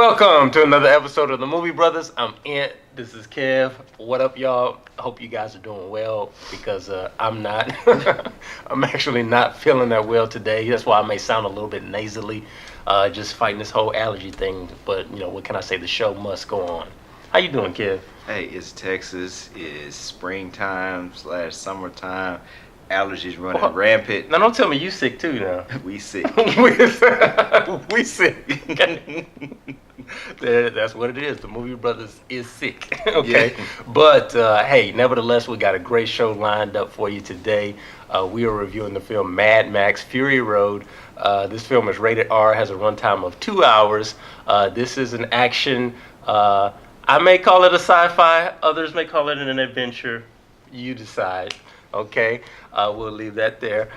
Welcome to another episode of the Movie Brothers. I'm Ant. This is Kev. What up, y'all? I hope you guys are doing well because I'm not. I'm actually not feeling that well today. That's why I may sound a little bit nasally. Just fighting this whole allergy thing. But, what can I say? The show must go on. How you doing, Kev? Hey, it's Texas. It's springtime / summertime. Allergies running rampant. Now, don't tell me you sick too now. We sick. we sick. That's what it is. The Movie Brothers is sick. Okay. Yeah. But, hey, nevertheless, we got a great show lined up for you today. We are reviewing the film Mad Max Fury Road. This film is rated R, has a runtime of 2 hours. This is an action. I may call it a sci-fi. Others may call it an adventure. You decide. Okay, we'll leave that there.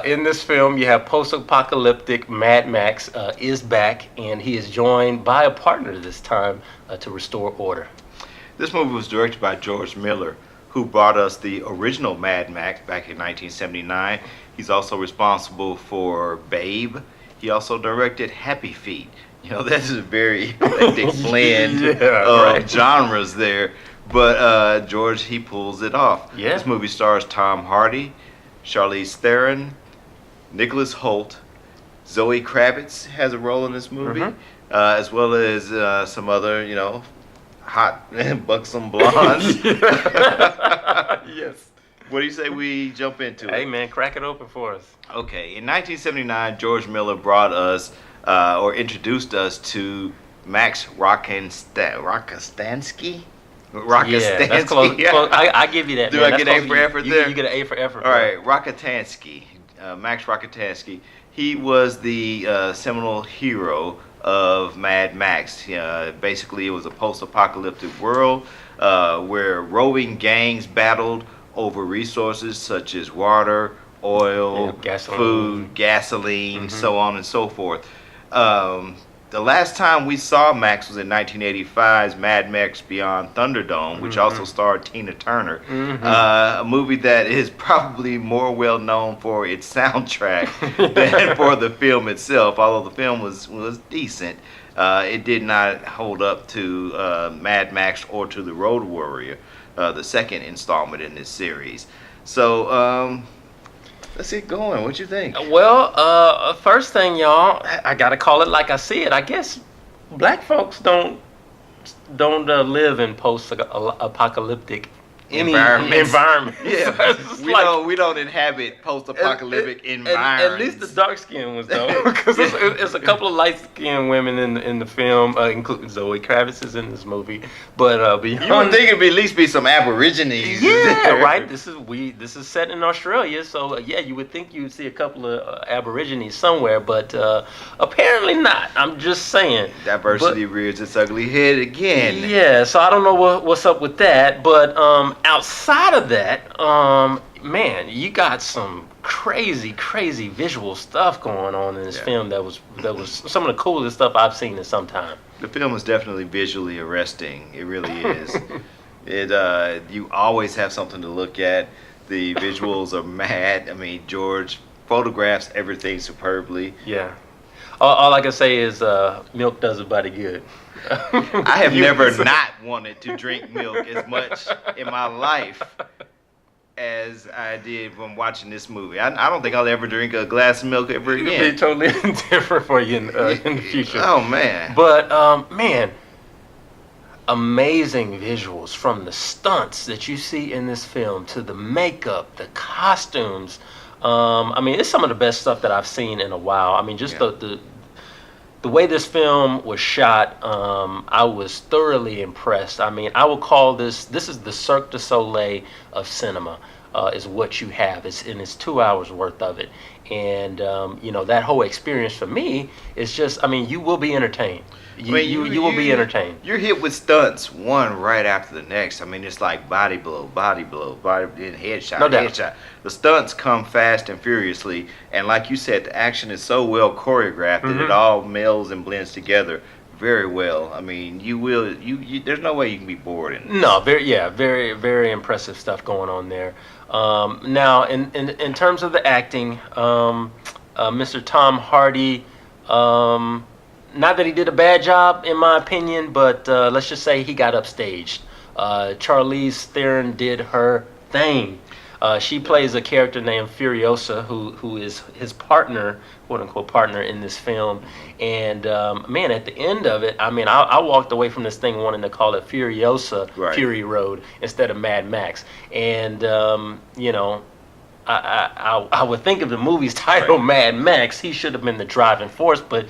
In this film, you have post-apocalyptic Mad Max is back, and he is joined by a partner this time to restore order. This movie was directed by George Miller, who brought us the original Mad Max back in 1979. He's also responsible for Babe. He also directed Happy Feet. That's a very eclectic blend of genres there. But George, he pulls it off. Yeah. This movie stars Tom Hardy, Charlize Theron, Nicholas Hoult, Zoe Kravitz has a role in this movie, as well as some other, hot buxom blondes. Yes. What do you say we jump into it? Hey, man, crack it open for us. Okay. In 1979, George Miller brought us, or introduced us to Max Rockastansky. Yeah, that's close. Yeah. Close. I give you that. Do man. I get A for effort there? You get an A for effort. All right, Rockastansky, Max Rockastansky. He was the seminal hero of Mad Max. Basically, it was a post-apocalyptic world where roving gangs battled over resources such as water, oil, food, gasoline, so on and so forth. The last time we saw Max was in 1985's Mad Max Beyond Thunderdome, which also starred Tina Turner. A movie that is probably more well known for its soundtrack than for the film itself. Although the film was decent, it did not hold up to Mad Max or to The Road Warrior, the second installment in this series. So, let's get going. What you think? Well, first thing, y'all, I gotta call it like I see it. I guess black folks don't live in post-apocalyptic environment. Yeah, we don't inhabit post-apocalyptic environments. At least the dark skinned ones though, because it's a couple of light skinned women in the film, including Zoe Kravitz is in this movie. But beyond, you would think it'd at least be some Aborigines. Yeah, right. This is set in Australia, so you would think you would see a couple of Aborigines somewhere, but apparently not. I'm just saying. Diversity rears its ugly head again. Yeah, so I don't know what's up with that, but outside of that, man, you got some crazy visual stuff going on in this film that was some of the coolest stuff I've seen in some time. The film is definitely visually arresting. It really is. You always have something to look at. The visuals are mad. I mean, George photographs everything superbly. Yeah. All I can say is milk does a body good. I have never not wanted to drink milk as much in my life as I did when watching this movie. I don't think I'll ever drink a glass of milk ever again. It'll be totally different for you in the future. Oh, man. But, man, amazing visuals from the stunts that you see in this film to the makeup, the costumes. I mean, it's some of the best stuff that I've seen in a while. I mean, just the way this film was shot, I was thoroughly impressed. I mean, I would call this is the Cirque du Soleil of cinema, is what you have. It's 2 hours worth of it. And, that whole experience for me is just, I mean, you will be entertained. You will be entertained. You're hit with stunts one right after the next. I mean, it's like body blow, then headshot, no doubt. headshot. The stunts come fast and furiously, and like you said, the action is so well choreographed that it all melds and blends together very well. I mean, there's no way you can be bored in this. No, very, very impressive stuff going on there. Now, in terms of the acting, Mr. Tom Hardy, not that he did a bad job, in my opinion, but let's just say he got upstaged. Charlize Theron did her thing. She plays a character named Furiosa, who is his partner, quote unquote partner in this film. And man, at the end of it, I mean, I walked away from this thing wanting to call it Furiosa, Right. Fury Road, instead of Mad Max. And you know, I would think of the movie's title, Right. Mad Max. He should have been the driving force, but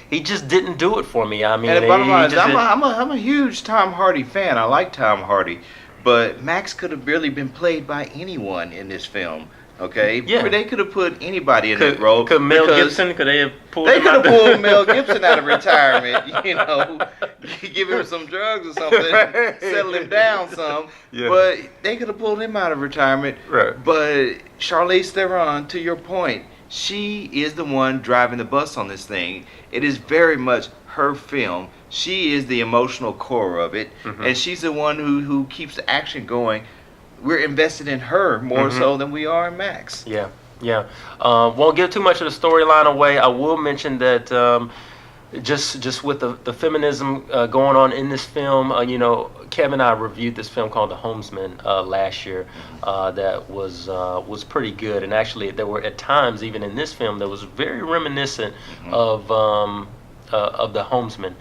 he just didn't do it for me. I mean, And the bottom line is, just I'm a huge Tom Hardy fan. I like Tom Hardy, but Max could have barely been played by anyone in this film. Okay, Yeah. they could have put anybody in that role. Could Mel because Gibson? Could they have pulled They him could have out? pulled Mel Gibson out of retirement. You know, give him some drugs or something, settle him down some. Yeah. But they could have pulled him out of retirement. Right. But Charlize Theron, to your point, she is the one driving the bus on this thing. It is very much her film. She is the emotional core of it, and she's the one who keeps the action going. We're invested in her more so than we are in Max. Yeah, yeah. Won't give too much of the storyline away. I will mention that just with the feminism going on in this film, you know, Kevin and I reviewed this film called The Homesman last year. That was pretty good, and actually there were at times even in this film that was very reminiscent of The Homesman.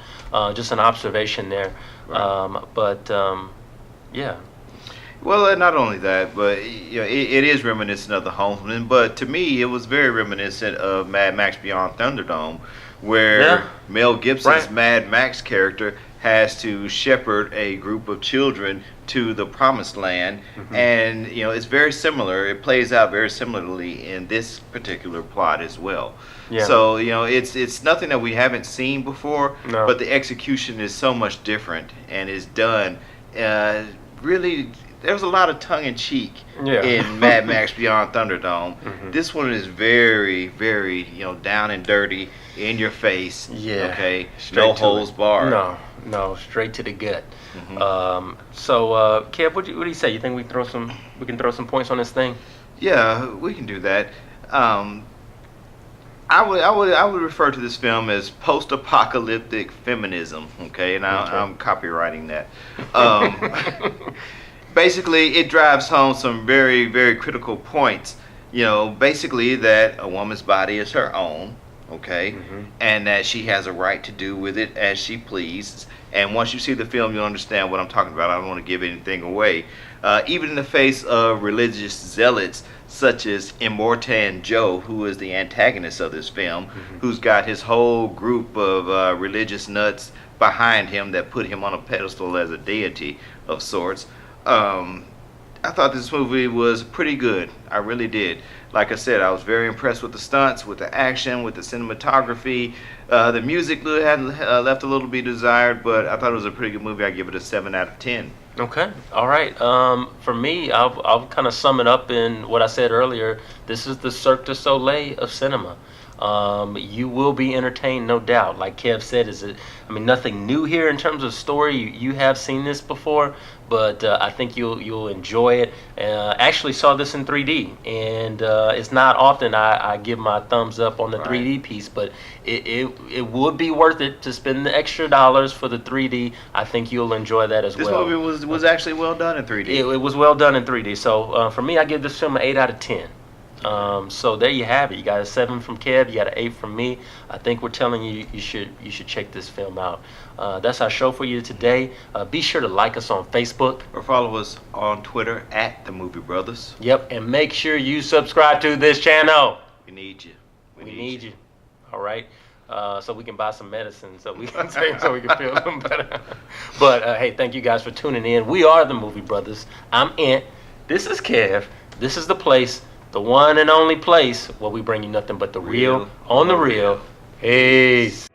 Just an observation there. Right. Yeah. Well, and not only that, but you know, it is reminiscent of The Homesman. But to me, it was very reminiscent of Mad Max Beyond Thunderdome, where Mel Gibson's Mad Max character has to shepherd a group of children to the promised land, and you know, it's very similar. It plays out very similarly in this particular plot as well. Yeah. So you know, it's nothing that we haven't seen before, No. but the execution is so much different and is done really. There was a lot of tongue-in-cheek in Mad Max Beyond Thunderdome. This one is very, very, you know, down and dirty, in your face. Yeah. Okay. Straight No to holds it. barred. No, straight to the gut. So, Kev, what do you say? You think we can throw some points on this thing? Yeah, we can do that. I would refer to this film as post-apocalyptic feminism. Okay, and I'm copywriting that. Basically, it drives home some very, very critical points. You know, basically that a woman's body is her own, okay, and that she has a right to do with it as she pleases. And once you see the film, you'll understand what I'm talking about. I don't want to give anything away. Even in the face of religious zealots such as Immortan Joe, who is the antagonist of this film, who's got his whole group of religious nuts behind him that put him on a pedestal as a deity of sorts. I thought this movie was pretty good. I really did. Like I said, I was very impressed with the stunts, with the action, with the cinematography. The music had left a little to be desired, but I thought it was a pretty good movie. I give it a 7 out of 10. Okay. All right. For me, I'll kind of sum it up in what I said earlier. This is the Cirque du Soleil of cinema. You will be entertained, no doubt. Like Kev said, nothing new here in terms of story. You have seen this before, but I think you'll enjoy it. Actually saw this in 3D, and it's not often I give my thumbs up on the 3D piece, but it would be worth it to spend the extra dollars for the 3D. I think you'll enjoy that as well. This movie was actually well done in 3D. It was well done in 3D. So for me, I give this film an 8 out of 10. So there you have it. You got a 7 from Kev. You got an 8 from me. I think we're telling you you should check this film out. That's our show for you today. Be sure to like us on Facebook or follow us on Twitter at The Movie Brothers. Yep, and make sure you subscribe to this channel. We need you. We need you. All right. So we can buy some medicine so we can feel them better. But hey, thank you guys for tuning in. We are The Movie Brothers. I'm Ant. This is Kev. This is the place. The one and only place where we bring you nothing but the real on the real. Peace.